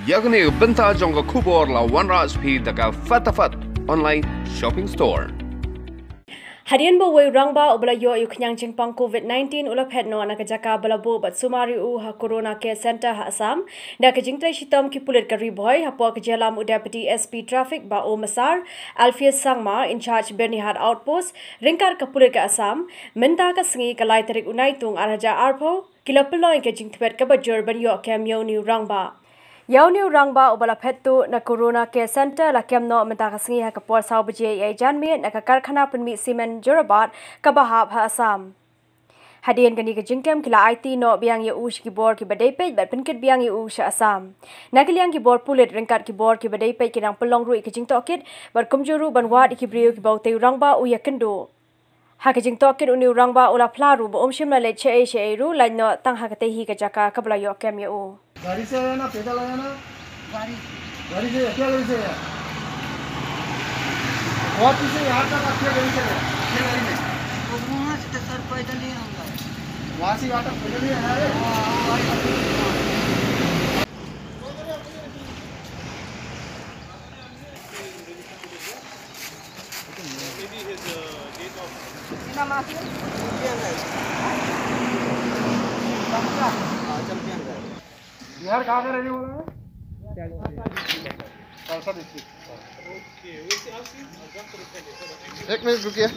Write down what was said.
Yagni benta jonga kubor la wanraj phi daga fatafat online shopping store. Harian bo wei rangba obla Ioh Kem jingpang COVID-19 Uba Phet no na kajaka balabo bat sumari ha corona care center ha Assam da kajingtai shitam ki Pulit Ribhoi ha pok jelam deputy SP traffic ba o masar Alfias Sangma in charge Bernihat outpost ringkar ka Pulit ka Assam minta ka singi kalai tarik unai tung araja arpo kilapeloi ka jingtwet ka bajur ban Ioh Kem ni rangba Yau ni rangba Uba Phet Tuh na corona care center la kem no menta kasingi ha kapor saw bje ai janmi na ka karkhana penmi simen jorabat ka bahab ha Assam. Hadian gani ka jingkem kila IT no biang ye ush ki bor ki badai pej bat penkit biang ye ush Assam. Na kiliang ki bor Pulit ringkat ki bor ki badai pej kinang pelong rui ki jing tokit bar kumjuru banwat ki brio ki baute rangba u yakendo. Ha ka jing tokit uni rangba ula plaru bo omshim la le che ru la no tang ha ka tehi ka jaka kabla Ioh Kem ye u. गाड़ी से आया ना पैदल आया ना गाड़ी से क्या गाड़ी से आया बहुत पीछे यहाँ तक आप क्या गाड़ी से आया क्या गाड़ी में तो वहाँ से सर पैदल ही आऊँगा वहाँ से यहाँ तक पैदल ही आया है बिहार कहाँ का रहने वाला है? कौन सा डिस्ट्रिक्ट? एक मिनट रुकिए।